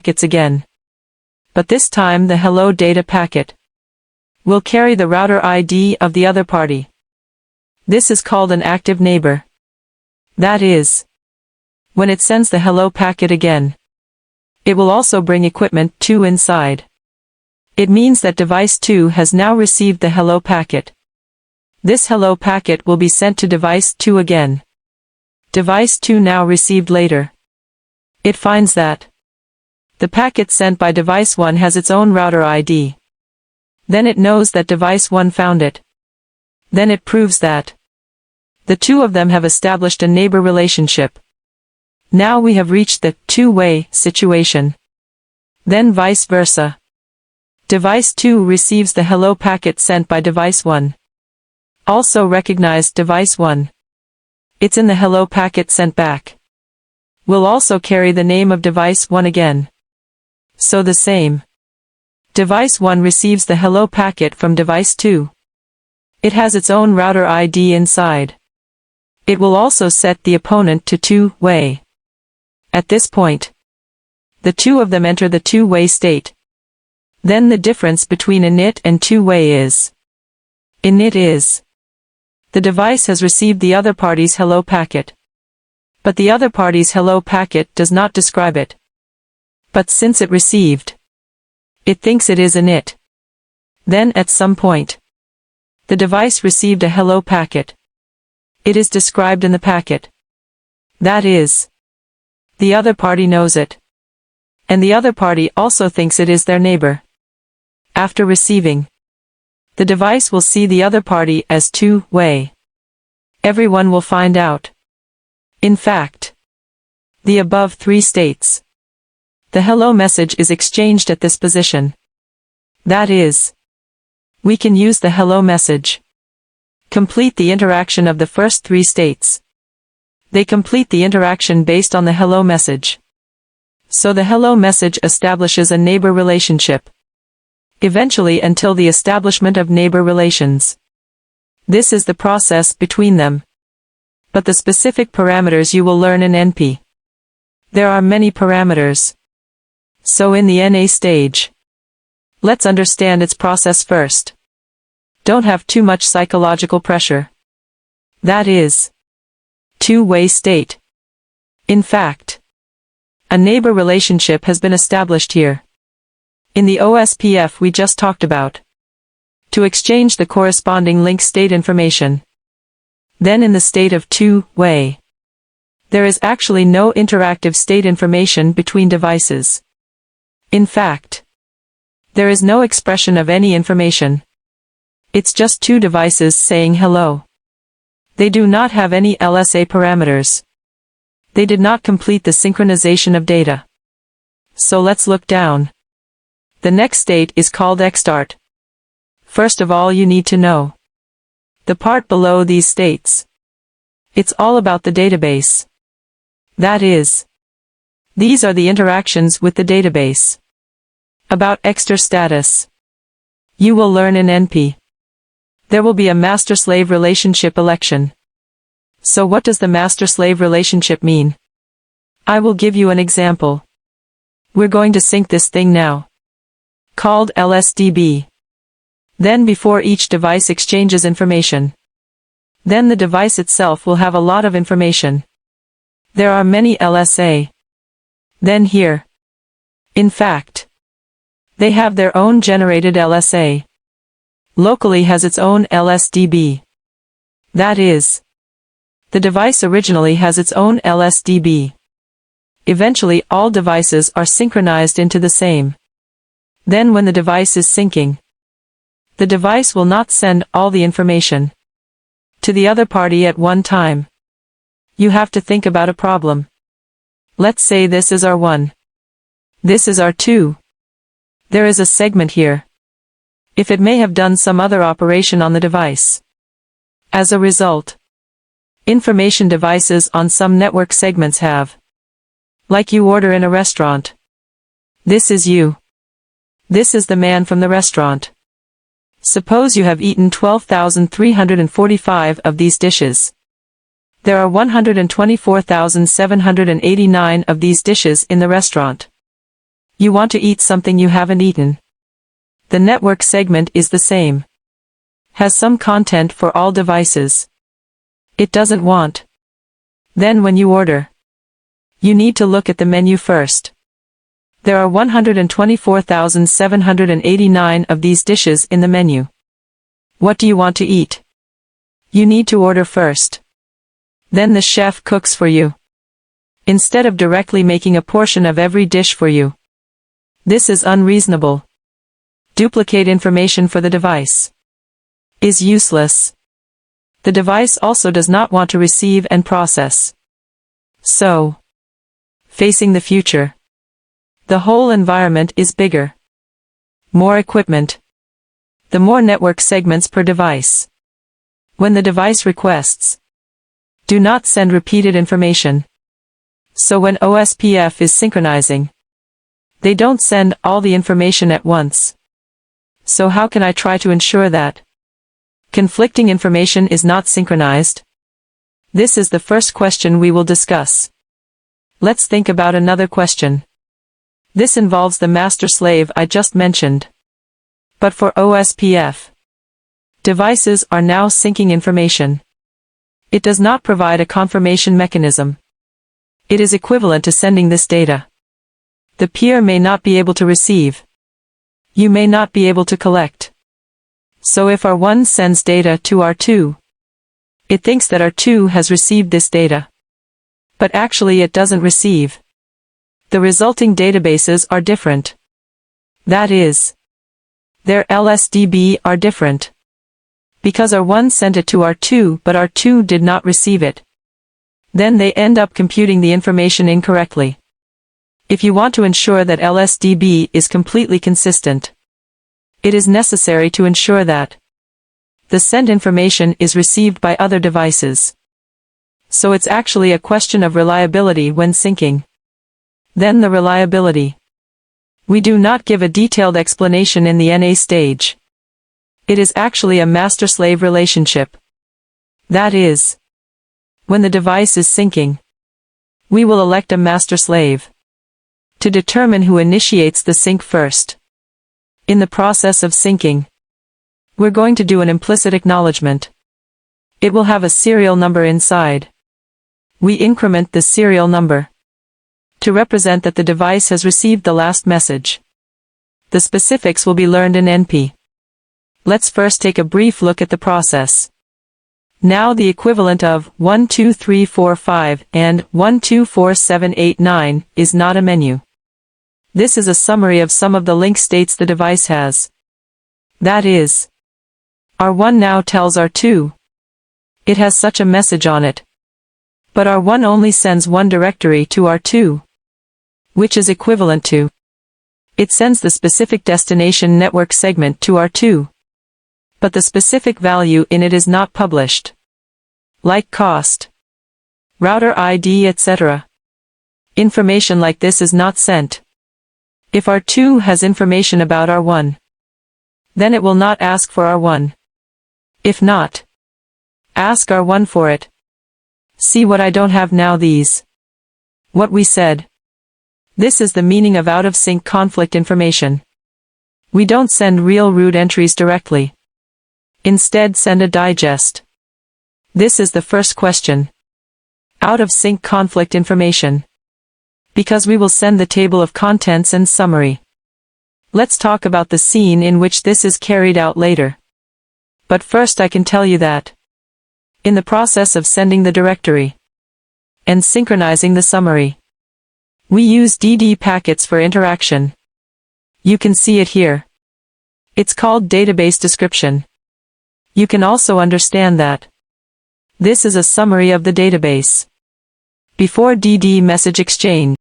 packets again. But this time the hello data packet will carry the router ID of the other party. This is called an active neighbor. That is, when it sends the hello packet again, it will also bring equipment 2 inside. It means that device 2 has now received the hello packet. This hello packet will be sent to device 2 again. Device 2 now received later. It finds that the packet sent by device 1 has its own router ID. Then it knows that device 1 found it. Then it proves that the two of them have established a neighbor relationship. Now we have reached the two-way situation. Then vice versa. Device 2 receives the hello packet sent by device 1. Also recognize device 1. It's in the hello packet sent back. Will also carry the name of device 1 again. So the same. Device 1 receives the hello packet from device 2. It has its own router ID inside. It will also set the opponent to two-way. At this point, the two of them enter the two-way state. Then the difference between init and two-way is, init is, the device has received the other party's hello packet. But the other party's hello packet does not describe it. But since it received, it thinks it is init. Then at some point, the device received a hello packet. It is described in the packet. That is, the other party knows it. And the other party also thinks it is their neighbor. After receiving, the device will see the other party as two-way. Everyone will find out. In fact, the above 3 states. The hello message is exchanged at this position. That is, we can use the hello message. Complete the interaction of the first 3 states. They complete the interaction based on the hello message. So the hello message establishes a neighbor relationship. Eventually until the establishment of neighbor relations. This is the process between them. But the specific parameters you will learn in NP. There are many parameters. So in the NA stage, let's understand its process first. Don't have too much psychological pressure. That is, two-way state. In fact, a neighbor relationship has been established here. In the OSPF we just talked about. To exchange the corresponding link state information. Then in the state of two-way, there is actually no interactive state information between devices. In fact, there is no expression of any information. It's just two devices saying hello. They do not have any LSA parameters. They did not complete the synchronization of data. So let's look down. The next state is called XStart. First of all you need to know the part below these states. It's all about the database. That is, these are the interactions with the database. About XStart status. You will learn in NP. There will be a master-slave relationship election. So what does the master-slave relationship mean? I will give you an example. We're going to sync this thing now. Called LSDB. Then before each device exchanges information. Then the device itself will have a lot of information. There are many LSA. Then here. In fact, they have their own generated LSA. Locally has its own LSDB. That is, the device originally has its own LSDB. Eventually all devices are synchronized into the same. Then when the device is syncing, the device will not send all the information to the other party at one time. You have to think about a problem. Let's say this is R1. This is R2. There is a segment here. If it may have done some other operation on the device. As a result, information devices on some network segments have. Like you order in a restaurant. This is you. This is the man from the restaurant. Suppose you have eaten 12,345 of these dishes. There are 124,789 of these dishes in the restaurant. You want to eat something you haven't eaten. The network segment is the same. Has some content for all devices. It doesn't want. Then when you order, you need to look at the menu first. There are 124,789 of these dishes in the menu. What do you want to eat? You need to order first. Then the chef cooks for you, instead of directly making a portion of every dish for you. This is unreasonable. Duplicate information for the device is useless. The device also does not want to receive and process. So, facing the future, the whole environment is bigger. More equipment. The more network segments per device. When the device requests, do not send repeated information. So when OSPF is synchronizing, they don't send all the information at once. So how can I try to ensure that conflicting information is not synchronized? This is the first question we will discuss. Let's think about another question. This involves the master-slave I just mentioned. But for OSPF, devices are now syncing information. It does not provide a confirmation mechanism. It is equivalent to sending this data. The peer may not be able to receive. You may not be able to collect. So if R1 sends data to R2, it thinks that R2 has received this data. But actually it doesn't receive. The resulting databases are different. That is, their LSDB are different. Because R1 sent it to R2 but R2 did not receive it. Then they end up computing the information incorrectly. If you want to ensure that LSDB is completely consistent, it is necessary to ensure that the sent information is received by other devices. So it's actually a question of reliability when syncing. Then the reliability. We do not give a detailed explanation in the NA stage. It is actually a master-slave relationship. That is, when the device is syncing, we will elect a master-slave to determine who initiates the sync first. In the process of syncing, we're going to do an implicit acknowledgement. It will have a serial number inside. We increment the serial number to represent that the device has received the last message. The specifics will be learned in NP. Let's first take a brief look at the process. Now the equivalent of 12345 and 124789 is not a menu. This is a summary of some of the link states the device has. That is, R1 now tells R2 it has such a message on it. But R1 only sends one directory to R2, which is equivalent to it sends the specific destination network segment to R2. But the specific value in it is not published. Like cost, router ID, etc. Information like this is not sent. If R2 has information about R1, then it will not ask for R1. If not, ask R1 for it. See what I don't have now these. What we said. This is the meaning of out-of-sync conflict information. We don't send real root entries directly. Instead send a digest. This is the first question. Out-of-sync conflict information. Because we will send the table of contents and summary. Let's talk about the scene in which this is carried out later. But first I can tell you that in the process of sending the directory and synchronizing the summary, we use DD packets for interaction. You can see it here. It's called database description. You can also understand that this is a summary of the database before DD message exchange.